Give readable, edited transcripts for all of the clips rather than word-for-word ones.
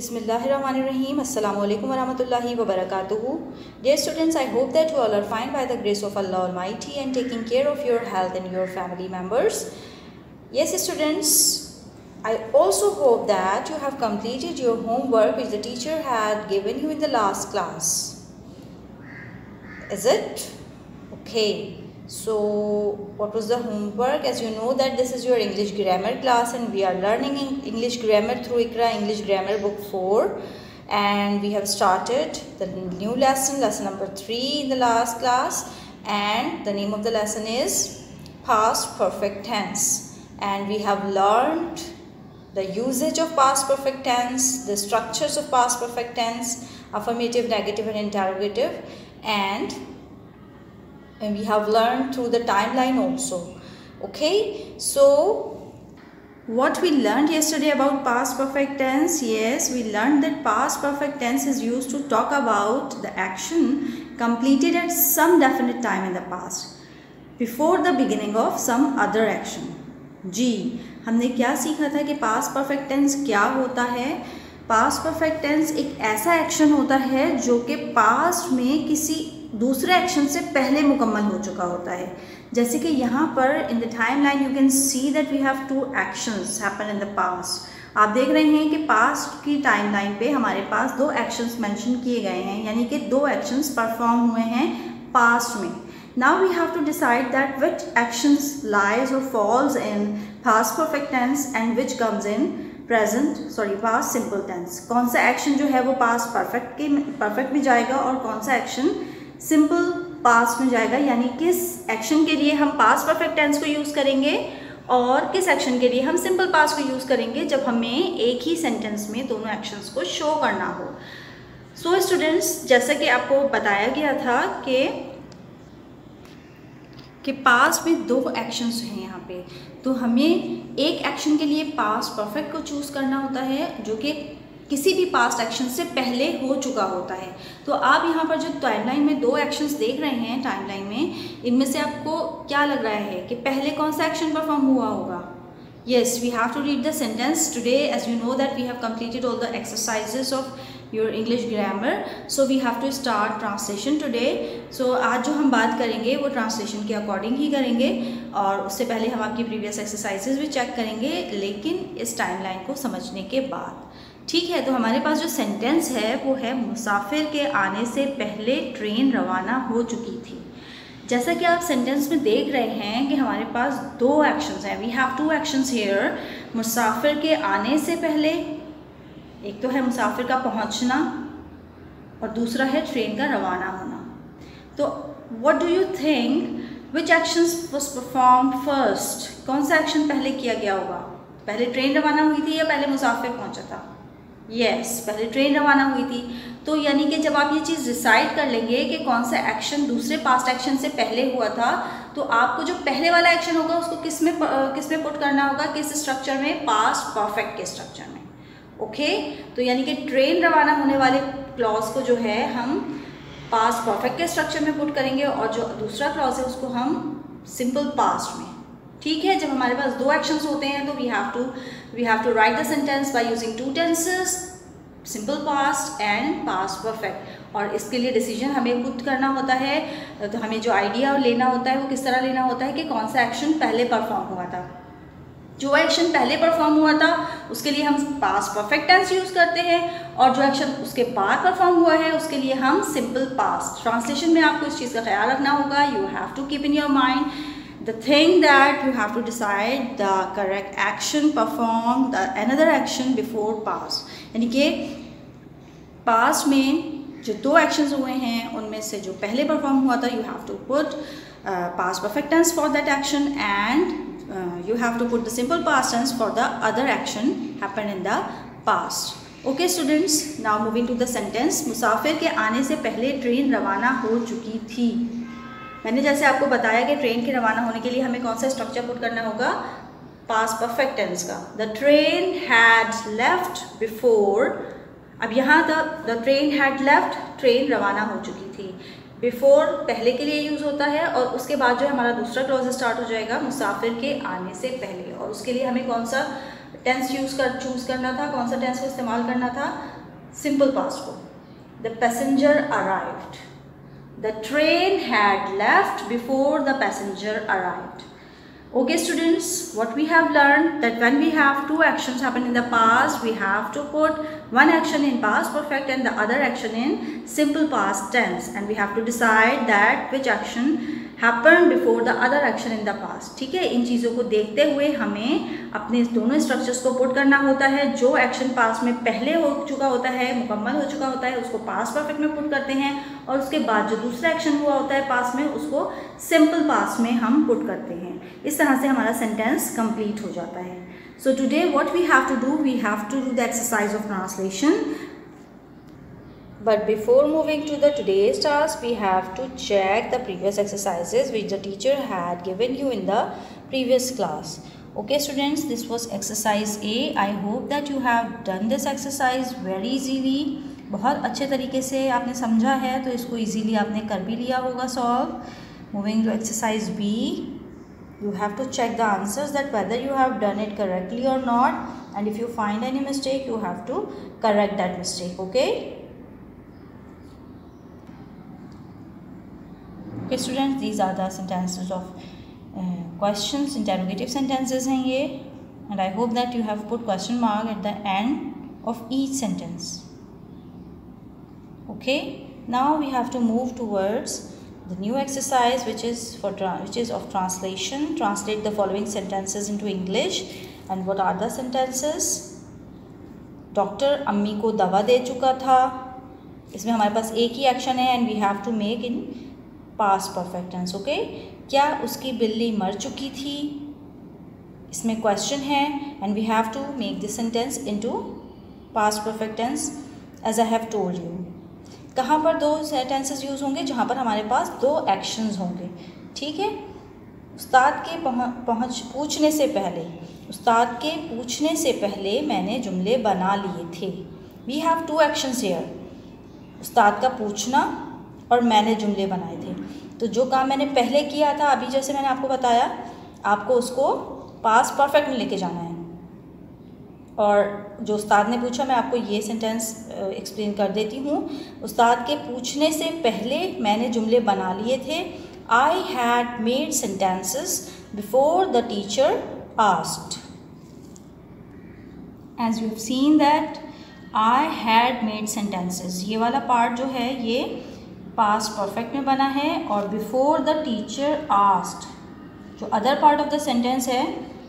Bismillahirrahmanirrahim. Assalamu alaikum warahmatullahi wabarakatuh. Dear students, I hope that you all are fine by the grace of Allah Almighty and taking care of your health and your family members. Yes students, I also hope that you have completed your homework which the teacher had given you in the last class. Is it? Okay. So what was the homework? As you know that this is your English grammar class and we are learning English grammar through Iqra English Grammar Book 4, and we have started the new lesson number 3 in the last class, and the name of the lesson is past perfect tense, and we have learned the usage of past perfect tense, the structures of past perfect tense, affirmative, negative and interrogative, and we have learned through the timeline also. Okay, so what we learned yesterday about past perfect tense? Yes, we learned that past perfect tense is used to talk about the action completed at some definite time in the past before the beginning of some other action. जी, हमने क्या सीखा था कि past perfect tense क्या होता है? Past perfect tense एक ऐसा एक्शन होता है जो कि पास्ट में किसी दूसरे एक्शन से पहले मुकम्मल हो चुका होता है. जैसे कि यहाँ पर in the time line you can see that we have two actions happen in the past. आप देख रहे हैं कि पास्ट की टाइम लाइन पे हमारे पास 2 एक्शंस मेंशन किए गए हैं, यानी कि 2 एक्शंस परफॉर्म हुए हैं पास्ट में. Now we have to decide that which actions lies और falls in past perfect tense and which comes in past simple tense. कौन सा एक्शन जो है वो पास्ट परफेक्ट में जाएगा और कौन सा एक्शन सिंपल पास्ट में जाएगा, यानी किस एक्शन के लिए हम पास्ट परफेक्ट टेंस को यूज़ करेंगे और किस एक्शन के लिए हम सिंपल पास्ट को यूज़ करेंगे जब हमें एक ही सेंटेंस में दोनों एक्शंस को शो करना हो. सो स्टूडेंट्स, जैसा कि आपको बताया गया था कि पास्ट में 2 एक्शंस हैं यहाँ पे, तो हमें एक एक्शन के लिए पास्ट परफेक्ट को चूज़ करना होता है जो कि किसी भी पास्ट एक्शन से पहले हो चुका होता है. तो आप यहाँ पर जो टाइमलाइन में 2 एक्शंस देख रहे हैं टाइमलाइन में, इनमें से आपको क्या लग रहा है कि पहले कौन सा एक्शन परफॉर्म हुआ होगा? Yes, we have to read the sentence today. As you know that we have completed all the exercises of your English grammar, so we have to start translation today. So आज जो हम बात करेंगे वो translation के according ही करेंगे, और उससे पहले हम आपकी प्रीवियस एक्सरसाइजेज भी चेक करेंगे, लेकिन इस टाइमलाइन को समझने के बाद. ठीक है, तो हमारे पास जो सेंटेंस है वो है मुसाफिर के आने से पहले ट्रेन रवाना हो चुकी थी. जैसा कि आप सेंटेंस में देख रहे हैं कि हमारे पास 2 एक्शंस हैं. We have 2 actions here. मुसाफिर के आने से पहले, एक तो है मुसाफिर का पहुंचना और दूसरा है ट्रेन का रवाना होना. तो what do you think which actions was performed first? कौन सा एक्शन पहले किया गया होगा? पहले ट्रेन रवाना हुई थी या पहले मुसाफिर पहुंचा था? यस, पहले ट्रेन रवाना हुई थी. तो यानी कि जब आप ये चीज़ डिसाइड कर लेंगे कि कौन सा एक्शन दूसरे पास्ट एक्शन से पहले हुआ था, तो आपको जो पहले वाला एक्शन होगा उसको किस में पुट करना होगा? किस स्ट्रक्चर में? पास्ट परफेक्ट के स्ट्रक्चर में. ओके, तो यानी कि ट्रेन रवाना होने वाले क्लॉज को जो है हम पास्ट परफेक्ट के स्ट्रक्चर में पुट करेंगे और जो दूसरा क्लॉज है उसको हम सिंपल पास्ट में. ठीक है, जब हमारे पास 2 एक्शंस होते हैं तो we have to write the sentence by using 2 tenses, simple past and past perfect. और इसके लिए डिसीजन हमें खुद करना होता है. तो हमें जो आइडिया लेना होता है वो किस तरह लेना होता है कि कौन सा एक्शन पहले परफॉर्म हुआ था. जो एक्शन पहले परफॉर्म हुआ था उसके लिए हम पास्ट परफेक्ट टेंस यूज़ करते हैं, और जो एक्शन उसके बाद परफॉर्म हुआ है उसके लिए हम सिंपल पास्ट. ट्रांसलेशन में आपको इस चीज़ का ख्याल रखना होगा. You have to keep in your mind the thing that you have to decide the correct action perform another action before past. यानी कि past में जो 2 actions हुए हैं उनमें से जो पहले perform हुआ था you have to put past perfect tense for that action, and you have to put the simple past tense for the other action happened in the past. Okay students, now moving to the sentence. मुसाफिर के आने से पहले train रवाना हो चुकी थी. मैंने जैसे आपको बताया कि ट्रेन के रवाना होने के लिए हमें कौन सा स्ट्रक्चर पुट करना होगा? पास्ट परफेक्ट टेंस का. The train had left before. अब यहाँ the train had left, train रवाना हो चुकी थी. बिफोर पहले के लिए यूज़ होता है, और उसके बाद जो हमारा दूसरा क्लॉज स्टार्ट हो जाएगा मुसाफिर के आने से पहले, और उसके लिए हमें कौन सा टेंस चूज़ करना था, कौन सा टेंस को इस्तेमाल करना था, सिंपल पास्ट को। The passenger arrived, the train had left before the passenger arrived. Okay students, what we have learned that when we have two actions happen in the past, we have to put one action in past perfect and the other action in simple past tense, and we have to decide that which action happened before the other action in the past। ठीक है, इन चीज़ों को देखते हुए हमें अपने दोनों structures को पुट करना होता है। जो एक्शन पास्ट में पहले हो चुका होता है, मुकम्मल हो चुका होता है, उसको पास्ट परफेक्ट में पुट करते हैं, और उसके बाद जो दूसरा एक्शन हुआ होता है पास्ट में, उसको सिंपल पास्ट में हम पुट करते हैं। इस तरह से हमारा सेंटेंस कंप्लीट हो जाता है। So today what we have to do, we have to do the exercise of translation. But before moving to the today's task, we have to check the previous exercises which the teacher had given you in the previous class. Okay students, this was exercise A. I hope that you have done this exercise very easily. बहुत अच्छे तरीके से आपने समझा है, तो इसको easily आपने कर भी लिया होगा solve. Moving to exercise B, you have to check the answers that whether you have done it correctly or not, and if you find any mistake, you have to correct that mistake. Okay. Okay students, these are the sentences of questions, interrogative sentences हैं ये, and I hope that you have put question mark at the end of each sentence. Okay, now we have to move towards the new exercise which is of translation. Translate the following sentences into English. And what are the sentences? Doctor अम्मी को दवा दे चुका था, इसमें हमारे पास एक ही एक्शन है, and we have to make in past perfect tense. Okay, क्या उसकी बिल्ली मर चुकी थी, इसमें क्वेश्चन है, and we have to make this sentence into past perfect tense as I have told you. कहाँ पर दो सेंटेंसेस यूज़ होंगे, जहाँ पर हमारे पास दो एक्शंस होंगे। ठीक है, उस्ताद के पूछने से पहले मैंने जुमले बना लिए थे। We have two actions here, उस्ताद का पूछना और मैंने जुमले बनाए थे। तो जो काम मैंने पहले किया था, अभी जैसे मैंने आपको बताया, आपको उसको पास्ट परफेक्ट में लेके जाना है। और जो उस्ताद ने पूछा, मैं आपको ये सेंटेंस एक्सप्लेन कर देती हूँ। उस्ताद के पूछने से पहले मैंने जुमले बना लिए थे। I had made sentences before the teacher asked. As you have seen that I had made sentences, ये वाला पार्ट जो है ये पास्ट परफेक्ट में बना है, और बिफोर द टीचर आस्क्ड जो other part of the sentence है,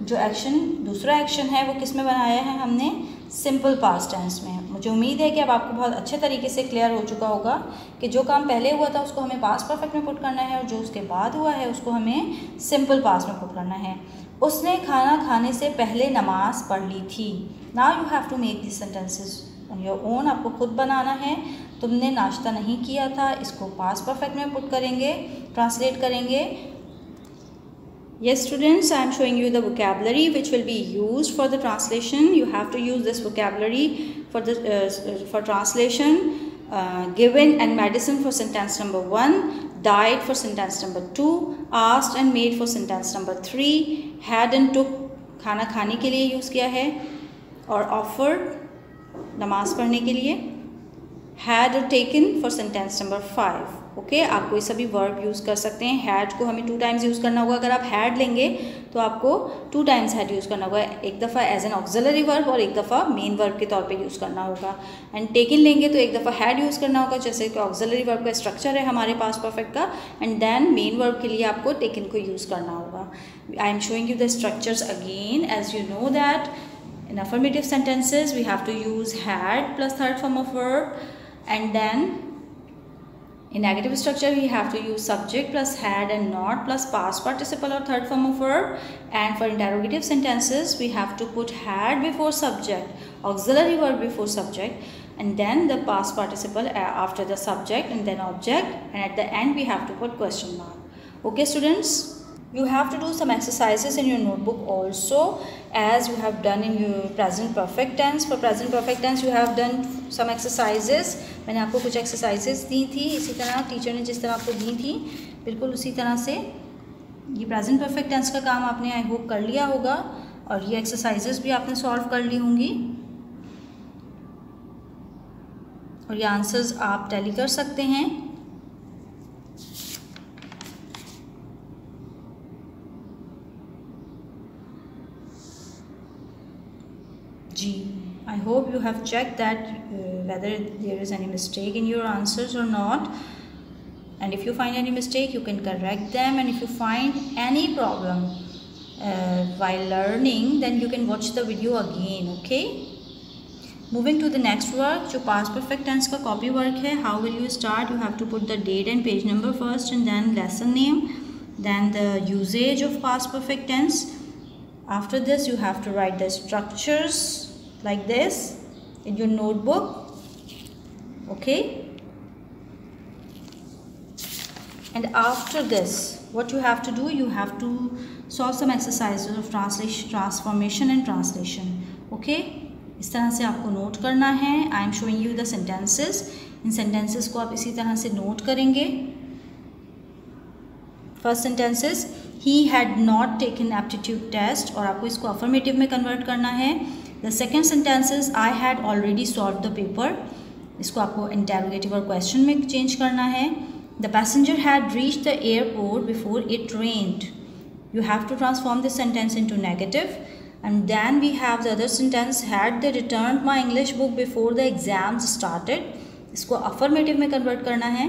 जो एक्शन दूसरा एक्शन है, वो किस में बनाया है हमने, सिंपल पास्ट टेंस में। मुझे उम्मीद है कि अब आपको बहुत अच्छे तरीके से क्लियर हो चुका होगा कि जो काम पहले हुआ था उसको हमें पास्ट परफेक्ट में पुट करना है, और जो उसके बाद हुआ है उसको हमें सिंपल पास्ट में पुट करना है। उसने खाना खाने से पहले नमाज पढ़ ली थी। Now you have to make this sentences on your own, आपको खुद बनाना है। तुमने नाश्ता नहीं किया था, इसको पास्ट परफेक्ट में पुट करेंगे, ट्रांसलेट करेंगे। Yes students, I am showing you the vocabulary which will be used for the translation. You have to use this vocabulary for translation. Given and medicine for sentence number 1, died for sentence number 2, asked and made for sentence number 3, had and took खाना खाने के लिए use किया है, और offered नमाज पढ़ने के लिए, had or taken for sentence number 5। Okay, आप कोई सभी वर्ब यूज़ कर सकते हैं। हैड को हमें 2 टाइम्स यूज़ करना होगा। अगर आप हैड लेंगे तो आपको 2 टाइम्स हैड यूज़ करना होगा, एक दफ़ा एज एन ऑक्सिलरी वर्ब और एक दफ़ा मेन वर्ब के तौर पे यूज़ करना होगा। एंड टेकन लेंगे तो एक दफ़ा हैड यूज़ करना होगा, जैसे कि ऑक्सिलरी वर्ब का स्ट्रक्चर है हमारे पास परफेक्ट का, एंड देन मेन वर्ब के लिए आपको टेकन को यूज़ करना होगा। I am showing you the structures again. As you know that in affirmative sentences we have to use had plus third form of verb, and then in negative structure we have to use subject plus had and not plus past participle or third form of verb, and for interrogative sentences we have to put had before subject, auxiliary verb before subject, and then the past participle after the subject, and then object, and at the end we have to put question mark. Okay students, you have to do some exercises in your notebook also, as you have done in your present perfect tense. For present perfect tense you have done some exercises. मैंने आपको कुछ exercises दी थी, इसी तरह teacher ने जिस तरह आपको दी थी बिल्कुल उसी तरह से ये present perfect tense का काम आपने आई होप कर लिया होगा। और ये एक्सरसाइजेस भी आपने सॉल्व कर ली होंगी और ये आंसर्स आप टैली कर सकते हैं। जी, I hope you have checked that whether there is any mistake in your answers or not, and if you find any mistake you can correct them, and if you find any problem while learning then you can watch the video again. Okay, moving to the next work जो past perfect tense का copy work है. How will you start? You have to put the date and page number first, and then lesson name, then the usage of past perfect tense. After this you have to write the structures like this in your notebook. Okay, and after this what you have to do, you have to solve some exercises of translation, transformation and translation. Okay, इस तरह से आपको note करना है. I am showing you the sentences. इन sentences को आप इसी तरह से नोट करेंगे. First sentences, he had not taken aptitude test, और आपको इसको अफर्मेटिव में कन्वर्ट करना है. The second sentences, I had already solve the paper, इसको आपको इंटेरोगेटिव और क्वेश्चन में चेंज करना है. The passenger had reached the airport before it rained. You have to transform this sentence into negative. And then we have the other sentence, had they returned my English book before the exams started. इसको affirmative में convert करना है.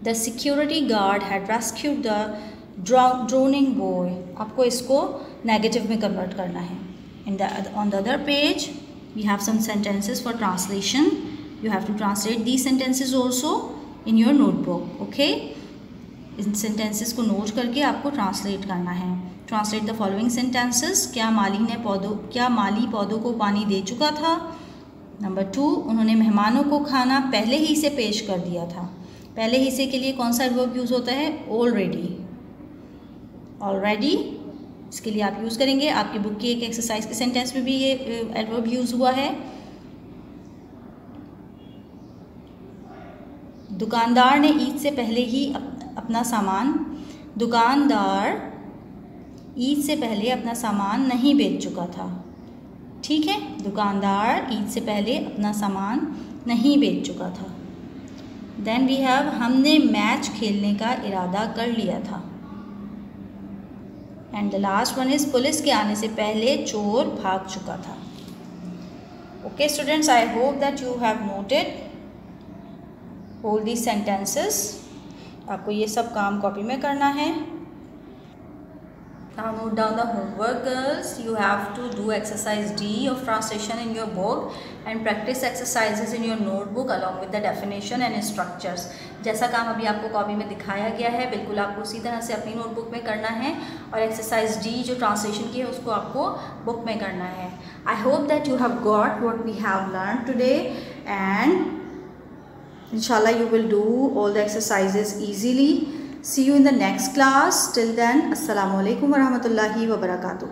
The security guard had rescued the drowning boy. आपको इसको negative में convert करना है. On the other page we have some sentences for translation. You have to translate these sentences also in your notebook. Okay, in sentences को note करके आपको translate करना है. Translate the following sentences. क्या माली पौधों को पानी दे चुका था. नंबर 2, उन्होंने मेहमानों को खाना पहले ही से पेश कर दिया था. पहले ही से के लिए कौन सा एडवर्ब यूज़ होता है? ऑलरेडी. इसके लिए आप यूज़ करेंगे. आपकी बुक की एक एक्सरसाइज के सेंटेंस में भी ये एडवर्ब यूज़ हुआ है. दुकानदार ने ईद से पहले ही अपना सामान नहीं बेच चुका था. ठीक है, दुकानदार ईद से पहले अपना सामान नहीं बेच चुका था. देन वी हैव, हमने मैच खेलने का इरादा कर लिया था. And the last one is, police के आने से पहले चोर भाग चुका था. Okay students, I hope that you have noted all these sentences. आपको ये सब काम कॉपी में करना है. Now note down the homework, girls. You have to do exercise D of translation in your book and practice exercises in your notebook along with the definition and structures. जैसा काम अभी आपको कॉपी में दिखाया गया है बिल्कुल आपको उसी तरह से अपनी नोटबुक में करना है. और एक्सरसाइज D जो ट्रांसलेशन की है उसको आपको बुक में करना है. I hope that you have got what we have learned today, and inshallah you will do all the exercises easily. See you in the next class. Till then, Assalamu alaikum wa rahmatullahi wa barakatuh.